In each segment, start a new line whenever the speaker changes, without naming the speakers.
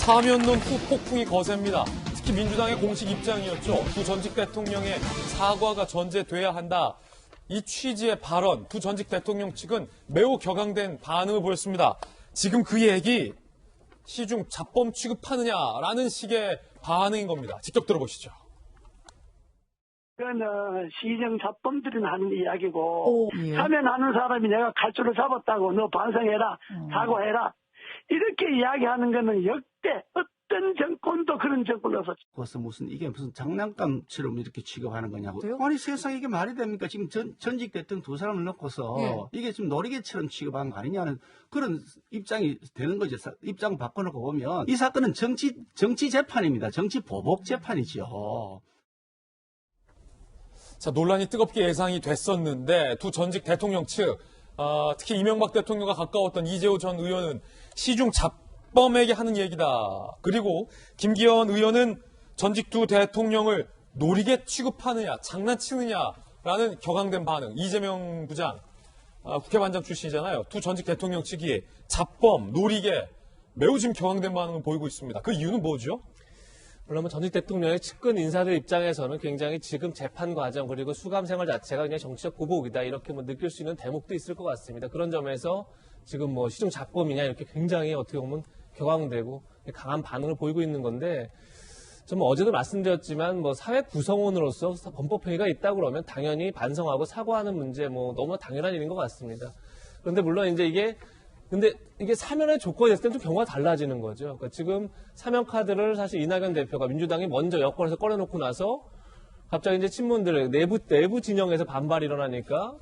사면론 후폭풍이 거셉니다. 특히 민주당의 공식 입장이었죠. 두 전직 대통령의 사과가 전제돼야 한다. 이 취지의 발언, 두 전직 대통령 측은 매우 격앙된 반응을 보였습니다. 지금 그 얘기 시중 잡범 취급하느냐라는 식의 반응인 겁니다. 직접 들어보시죠.
그건 시정 잡범들이 하는 이야기고
예.
사면하는 사람이 내가 칼줄을 잡았다고 너 반성해라 사과해라 이렇게 이야기하는 거는 역대 어떤 정권도 그런 정권으로서
그것은 이게 무슨 장난감처럼 이렇게 취급하는 거냐고.
그래요?
아니 세상에 이게 말이 됩니까? 지금 전직 대통령 두 사람을 넣고서
예.
이게 지금 놀이개처럼 취급한 거 아니냐는 그런 입장이 되는 거죠. 입장 바꿔놓고 보면 이 사건은 정치 재판입니다. 정치 보복 재판이죠.
자, 논란이 뜨겁게 예상이 됐었는데 두 전직 대통령 측, 특히 이명박 대통령과 가까웠던 이재호 전 의원은 시중 잡범에게 하는 얘기다. 그리고 김기현 의원은 전직 두 대통령을 노리개 취급하느냐, 장난치느냐라는 격앙된 반응. 이재명 부장, 국회반장 출신이잖아요. 두 전직 대통령 측이 잡범, 노리개 매우 지금 격앙된 반응을 보이고 있습니다. 그 이유는 뭐죠?
물론 전직 대통령의 측근 인사들 입장에서는 굉장히 지금 재판 과정 그리고 수감 생활 자체가 그냥 정치적 보복이다 이렇게 느낄 수 있는 대목도 있을 것 같습니다. 그런 점에서 지금 시중 잡범이냐 이렇게 굉장히 어떻게 보면 격앙되고 강한 반응을 보이고 있는 건데 좀 어제도 말씀드렸지만 사회 구성원으로서 범법행위가 있다 그러면 당연히 반성하고 사과하는 문제 너무 당연한 일인 것 같습니다. 그런데 물론 이제 이게 사면의 조건이 됐을 때 좀 경우가 달라지는 거죠. 그러니까 지금 사면 카드를 사실 이낙연 대표가 민주당이 먼저 여권에서 꺼내놓고 나서 갑자기 이제 친문들 내부 진영에서 반발이 일어나니까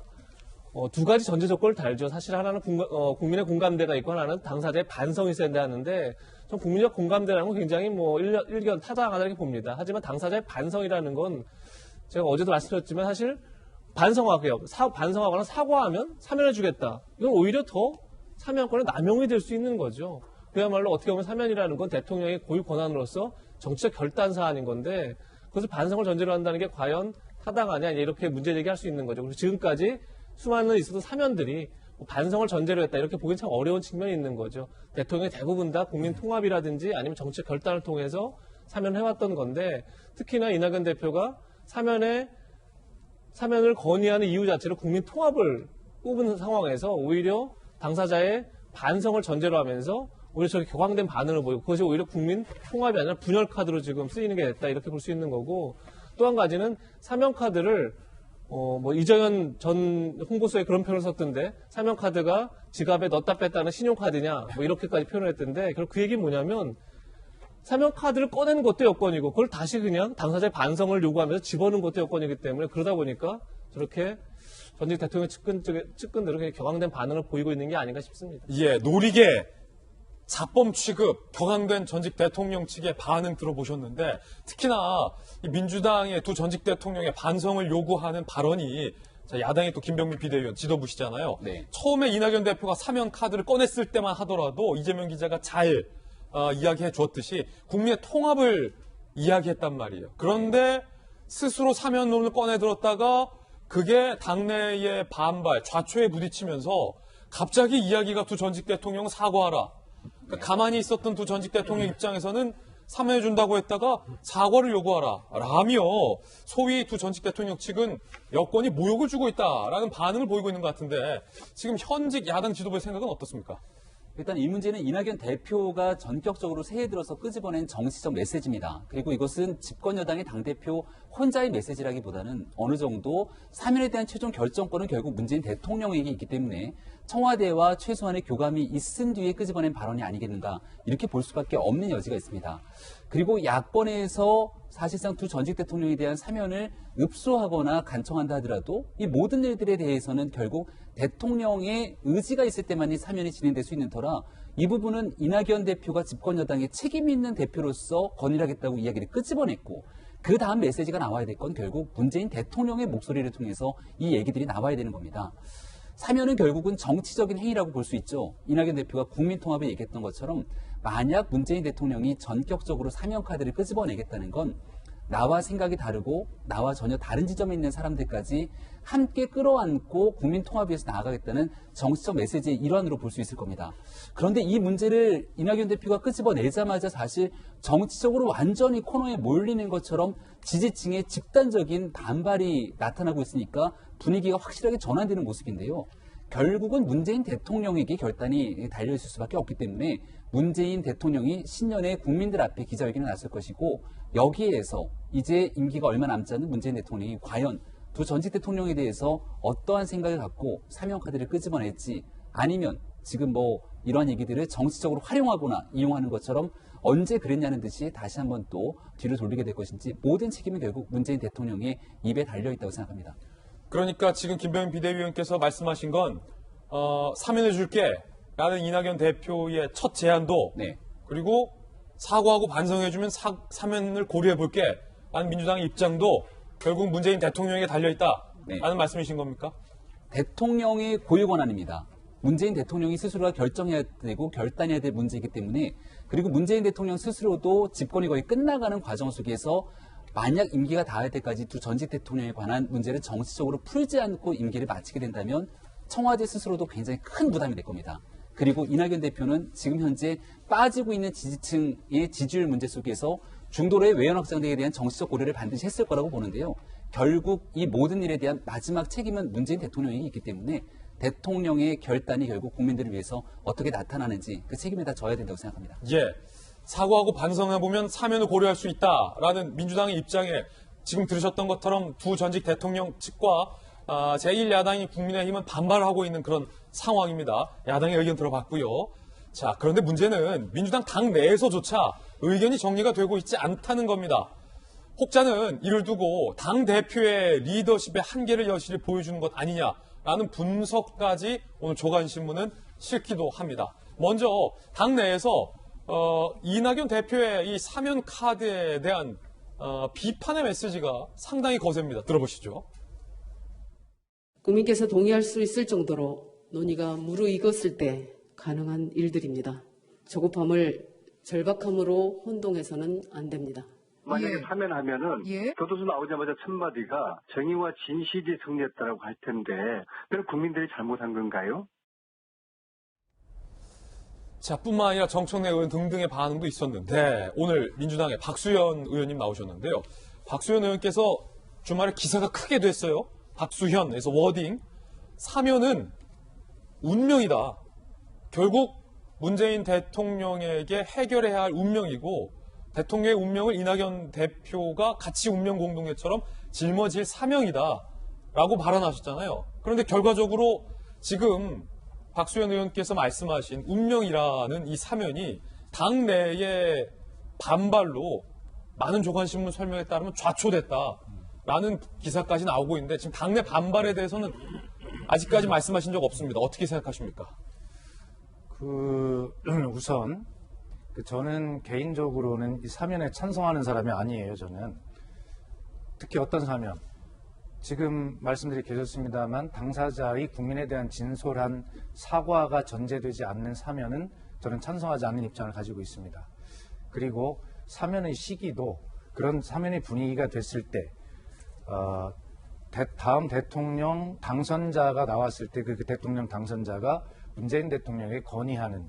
두 가지 전제 조건을 달죠. 사실 하나는 국민의 공감대가 있고 하나는 당사자의 반성이 있어야 하는데 전 국민적 공감대라는 건 굉장히 일견 타당하다 이렇게 봅니다. 하지만 당사자의 반성이라는 건 제가 어제도 말씀드렸지만 사실 반성하거나 사과하면 사면해주겠다. 이건 오히려 더 사면권의 남용이 될 수 있는 거죠. 그야말로 어떻게 보면 사면이라는 건 대통령의 고유 권한으로서 정치적 결단 사안인 건데 그것을 반성을 전제로 한다는 게 과연 타당하냐 이렇게 문제 제기할 수 있는 거죠. 그래서 지금까지 수많은 있었던 사면들이 반성을 전제로 했다 이렇게 보기엔 참 어려운 측면이 있는 거죠. 대통령이 대부분 다 국민 통합이라든지 아니면 정치적 결단을 통해서 사면을 해왔던 건데 특히나 이낙연 대표가 사면을 건의하는 이유 자체로 국민 통합을 꼽은 상황에서 오히려 당사자의 반성을 전제로 하면서 오히려 저렇게 격앙된 반응을 보이고 그것이 오히려 국민 통합이 아니라 분열 카드로 지금 쓰이는 게 됐다 이렇게 볼 수 있는 거고 또 한 가지는 사면 카드를 이정현 전 홍보소에 그런 표현을 썼던데 사면 카드가 지갑에 넣었다 뺐다는 신용카드냐 이렇게까지 표현을 했던데 결국 그 얘기는 뭐냐면 사면 카드를 꺼내는 것도 여건이고 그걸 다시 그냥 당사자의 반성을 요구하면서 집어넣은 것도 여건이기 때문에 그러다 보니까 저렇게 전직 대통령 측근들은 격앙된 반응을 보이고 있는 게 아닌가 싶습니다.
예, 노리개, 잡범 취급, 격앙된 전직 대통령 측의 반응 들어보셨는데 특히나 이 민주당의 두 전직 대통령의 반성을 요구하는 발언이 야당의 또 김병민 비대위원 지도부시잖아요.
네.
처음에 이낙연 대표가 사면 카드를 꺼냈을 때만 하더라도 이재명 기자가 잘 이야기해 주었듯이 국민의 통합을 이야기했단 말이에요. 그런데 스스로 사면론을 꺼내 들었다가 그게 당내의 반발, 좌초에 부딪히면서 갑자기 이야기가 두 전직 대통령 사과하라. 그러니까 가만히 있었던 두 전직 대통령 입장에서는 사면해준다고 했다가 사과를 요구하라. 라며 소위 두 전직 대통령 측은 여권이 모욕을 주고 있다라는 반응을 보이고 있는 것 같은데 지금 현직 야당 지도부의 생각은 어떻습니까?
일단 이 문제는 이낙연 대표가 전격적으로 새해 들어서 끄집어낸 정치적 메시지입니다. 그리고 이것은 집권 여당의 당대표 혼자의 메시지라기보다는 어느 정도 사면에 대한 최종 결정권은 결국 문재인 대통령에게 있기 때문에 청와대와 최소한의 교감이 있은 뒤에 끄집어낸 발언이 아니겠는가 이렇게 볼 수밖에 없는 여지가 있습니다. 그리고 야권에서 사실상 두 전직 대통령에 대한 사면을 읍소하거나 간청한다 하더라도 이 모든 일들에 대해서는 결국 대통령의 의지가 있을 때만이 사면이 진행될 수 있는 터라 이 부분은 이낙연 대표가 집권 여당의 책임 있는 대표로서 건의를 하겠다고 이야기를 끄집어냈고 그 다음 메시지가 나와야 될 건 결국 문재인 대통령의 목소리를 통해서 이 얘기들이 나와야 되는 겁니다. 사면은 결국은 정치적인 행위라고 볼 수 있죠. 이낙연 대표가 국민통합을 얘기했던 것처럼 만약 문재인 대통령이 전격적으로 사면 카드를 끄집어내겠다는 건 나와 생각이 다르고 나와 전혀 다른 지점에 있는 사람들까지 함께 끌어안고 국민 통합을 위해서 나아가겠다는 정치적 메시지의 일환으로 볼 수 있을 겁니다. 그런데 이 문제를 이낙연 대표가 끄집어내자마자 사실 정치적으로 완전히 코너에 몰리는 것처럼 지지층의 집단적인 반발이 나타나고 있으니까 분위기가 확실하게 전환되는 모습인데요. 결국은 문재인 대통령에게 결단이 달려있을 수밖에 없기 때문에 문재인 대통령이 신년에 국민들 앞에 기자회견에 나설 것이고, 여기에서 이제 임기가 얼마 남지 않은 문재인 대통령이 과연 두 전직 대통령에 대해서 어떠한 생각을 갖고 사면 카드를 끄집어낼지, 아니면 지금 뭐 이러한 얘기들을 정치적으로 활용하거나 이용하는 것처럼 언제 그랬냐는 듯이 다시 한번 또 뒤를 돌리게 될 것인지, 모든 책임은 결국 문재인 대통령의 입에 달려있다고 생각합니다.
그러니까 지금 김병인 비대위원께서 말씀하신 건 사면해 줄게 라는 이낙연 대표의 첫 제안도,
네.
그리고 사과하고 반성해 주면 사면을 고려해 볼게 라는 민주당의 입장도 결국 문재인 대통령에게 달려있다
네.
라는 말씀이신 겁니까?
대통령의 고유 권한입니다. 문재인 대통령이 스스로가 결정해야 되고 결단해야 될 문제이기 때문에, 그리고 문재인 대통령 스스로도 집권이 거의 끝나가는 과정 속에서 만약 임기가 닿을 때까지 두 전직 대통령에 관한 문제를 정치적으로 풀지 않고 임기를 마치게 된다면 청와대 스스로도 굉장히 큰 부담이 될 겁니다. 그리고 이낙연 대표는 지금 현재 빠지고 있는 지지층의 지지율 문제 속에서 중도로의 외연 확장 등에 대한 정치적 고려를 반드시 했을 거라고 보는데요. 결국 이 모든 일에 대한 마지막 책임은 문재인 대통령이 있기 때문에 대통령의 결단이 결국 국민들을 위해서 어떻게 나타나는지 그 책임을 다 져야 된다고 생각합니다.
예. 사과하고 반성해보면 사면을 고려할 수 있다라는 민주당의 입장에 지금 들으셨던 것처럼 두 전직 대통령 측과 제1야당이 국민의힘은 반발하고 있는 그런 상황입니다. 야당의 의견 들어봤고요. 자, 그런데 문제는 민주당 당 내에서조차 의견이 정리가 되고 있지 않다는 겁니다. 혹자는 이를 두고 당 대표의 리더십의 한계를 여실히 보여주는 것 아니냐라는 분석까지 오늘 조간신문은 실기도 합니다. 먼저 당 내에서 이낙연 대표의 이 사면 카드에 대한 비판의 메시지가 상당히 거셉니다. 들어보시죠.
국민께서 동의할 수 있을 정도로 논의가 무르익었을 때 가능한 일들입니다. 조급함을 절박함으로 혼동해서는 안 됩니다.
만약에 사면하면은
예.
교도소 나오자마자 첫 마디가 정의와 진실이 승리했다라고 할 텐데, 그럼 국민들이 잘못한 건가요?
자, 뿐만 아니라 정청래 의원 등등의 반응도 있었는데, 오늘 민주당의 박수현 의원님 나오셨는데요. 박수현 의원께서 주말에 기사가 크게 됐어요. 박수현에서 워딩, 사면은 운명이다. 결국 문재인 대통령에게 해결해야 할 운명이고, 대통령의 운명을 이낙연 대표가 같이 운명 공동체처럼 짊어질 사명이다 라고 발언하셨잖아요. 그런데 결과적으로 지금 박수현 의원께서 말씀하신 운명이라는 이 사면이 당내의 반발로 많은 조간신문 설명에 따르면 좌초됐다라는 기사까지 나오고 있는데, 지금 당내 반발에 대해서는 아직까지 말씀하신 적 없습니다. 어떻게 생각하십니까?
우선 저는 개인적으로는 이 사면에 찬성하는 사람이 아니에요. 저는 특히 어떤 사면, 지금 말씀드리 계셨습니다만 당사자의 국민에 대한 진솔한 사과가 전제되지 않는 사면은 저는 찬성하지 않는 입장을 가지고 있습니다. 그리고 사면의 시기도 그런 사면의 분위기가 됐을 때 다음 대통령 당선자가 나왔을 때 그 대통령 당선자가 문재인 대통령에게 건의하는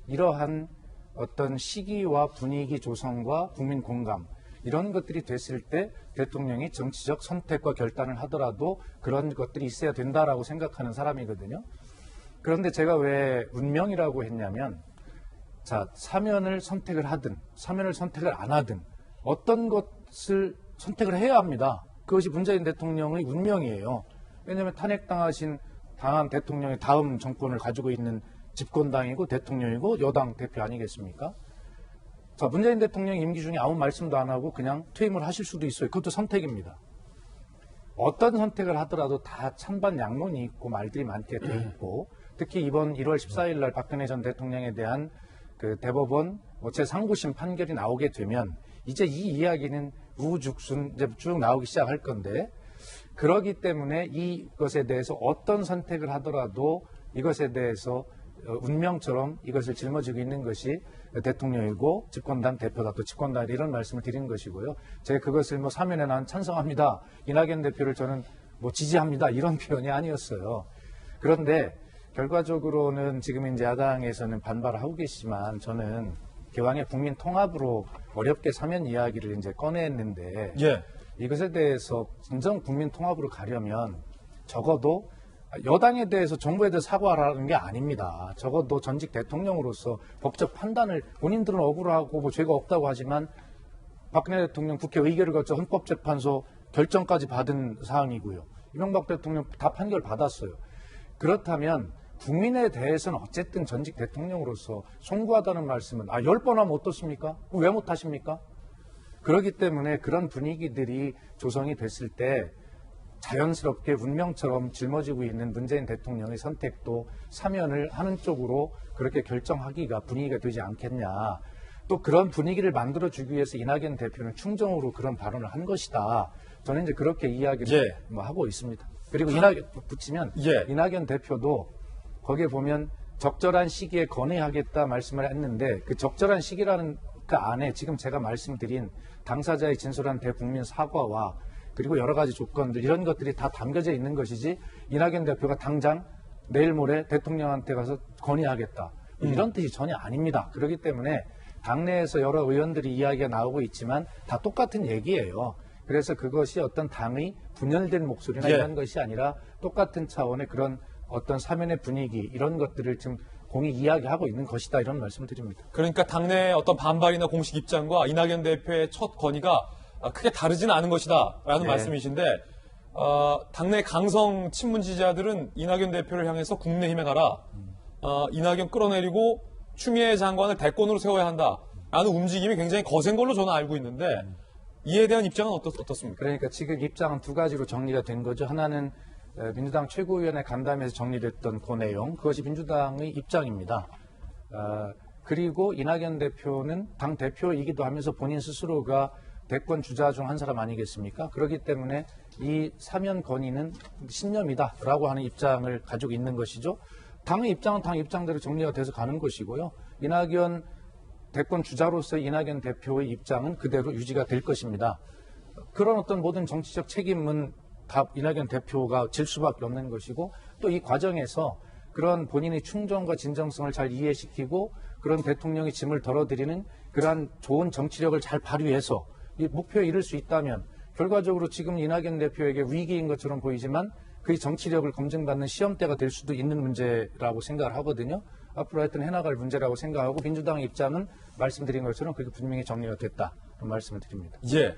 이러한 어떤 시기와 분위기 조성과 국민 공감, 이런 것들이 됐을 때 대통령이 정치적 선택과 결단을 하더라도 그런 것들이 있어야 된다라고 생각하는 사람이거든요. 그런데 제가 왜 운명이라고 했냐면, 자, 사면을 선택을 하든 사면을 선택을 안 하든 어떤 것을 선택을 해야 합니다. 그것이 문재인 대통령의 운명이에요. 왜냐하면 탄핵당한 대통령의 다음 정권을 가지고 있는 집권당이고 대통령이고 여당 대표 아니겠습니까? 자, 문재인 대통령 임기 중에 아무 말씀도 안 하고 그냥 퇴임을 하실 수도 있어요. 그것도 선택입니다. 어떤 선택을 하더라도 다 찬반 양론이 있고 말들이 많게 돼 있고, 특히 이번 1월 14일 날 박근혜 전 대통령에 대한 그 대법원 제3구심 판결이 나오게 되면 이제 이 이야기는 우후죽순 이제 쭉 나오기 시작할 건데, 그러기 때문에 이것에 대해서 어떤 선택을 하더라도 이것에 대해서 운명처럼 이것을 짊어지고 있는 것이 대통령이고 집권당 대표다 또 집권당 이런 말씀을 드린 것이고요. 제가 그것을 뭐 사면에 난 찬성합니다. 이낙연 대표를 저는 뭐 지지합니다. 이런 표현이 아니었어요. 그런데 결과적으로는 지금 이제 야당에서는 반발을 하고 계시지만 저는 기왕에 국민 통합으로 어렵게 사면 이야기를 이제 꺼냈는데
예.
이것에 대해서 진정 국민 통합으로 가려면 적어도 여당에 대해서 정부에 대해서 사과하라는 게 아닙니다. 적어도 전직 대통령으로서 법적 판단을 본인들은 억울하고 뭐 죄가 없다고 하지만 박근혜 대통령 국회 의결을 거쳐 헌법재판소 결정까지 받은 사항이고요. 이명박 대통령 다 판결 받았어요. 그렇다면 국민에 대해서는 어쨌든 전직 대통령으로서 송구하다는 말씀은 10번 하면 어떻습니까? 왜 못하십니까? 그렇기 때문에 그런 분위기들이 조성이 됐을 때 자연스럽게 운명처럼 짊어지고 있는 문재인 대통령의 선택도 사면을 하는 쪽으로 그렇게 결정하기가 분위기가 되지 않겠냐. 또 그런 분위기를 만들어주기 위해서 이낙연 대표는 충정으로 그런 발언을 한 것이다. 저는 이제 그렇게 이야기를 뭐 하고 있습니다. 그리고 이낙연 붙이면 이낙연 대표도 거기에 보면 적절한 시기에 건의하겠다 말씀을 했는데 그 적절한 시기라는 그 안에 지금 제가 말씀드린 당사자의 진솔한 대국민 사과와 그리고 여러 가지 조건들 이런 것들이 다 담겨져 있는 것이지 이낙연 대표가 당장 내일 모레 대통령한테 가서 건의하겠다 이런 뜻이 전혀 아닙니다. 그렇기 때문에 당내에서 여러 의원들이 이야기가 나오고 있지만 다 똑같은 얘기예요. 그래서 그것이 어떤 당의 분열된 목소리나 이런 것이 아니라 똑같은 차원의 그런 어떤 사면의 분위기 이런 것들을 지금 공히 이야기하고 있는 것이다 이런 말씀을 드립니다.
그러니까 당내 어떤 반발이나 공식 입장과 이낙연 대표의 첫 건의가 크게 다르지는 않은 것이다라는 말씀이신데 당내 강성 친문 지지자들은 이낙연 대표를 향해서 국민의힘에 가라. 이낙연 끌어내리고 추미애 장관을 대권으로 세워야 한다라는 움직임이 굉장히 거센 걸로 저는 알고 있는데 이에 대한 입장은 어떻습니까?
그러니까 지금 입장은 두 가지로 정리가 된 거죠. 하나는 민주당 최고위원회 간담회에서 정리됐던 그 내용, 그것이 민주당의 입장입니다. 그리고 이낙연 대표는 당 대표이기도 하면서 본인 스스로가 대권 주자 중 한 사람 아니겠습니까? 그렇기 때문에 이 사면 건의는 신념이다라고 하는 입장을 가지고 있는 것이죠. 당의 입장은 당 입장대로 정리가 돼서 가는 것이고요. 이낙연 대권 주자로서의 이낙연 대표의 입장은 그대로 유지가 될 것입니다. 그런 어떤 모든 정치적 책임은 다 이낙연 대표가 질 수밖에 없는 것이고 또 이 과정에서 그런 본인의 충정과 진정성을 잘 이해시키고 그런 대통령의 짐을 덜어드리는 그러한 좋은 정치력을 잘 발휘해서 이 목표에 이를 수 있다면 결과적으로 지금 이낙연 대표에게 위기인 것처럼 보이지만 그 정치력을 검증받는 시험대가 될 수도 있는 문제라고 생각을 하거든요. 앞으로 하여튼 해나갈 문제라고 생각하고 민주당의 입장은 말씀드린 것처럼 그렇게 분명히 정리가 됐다. 그런 말씀을 드립니다.
예.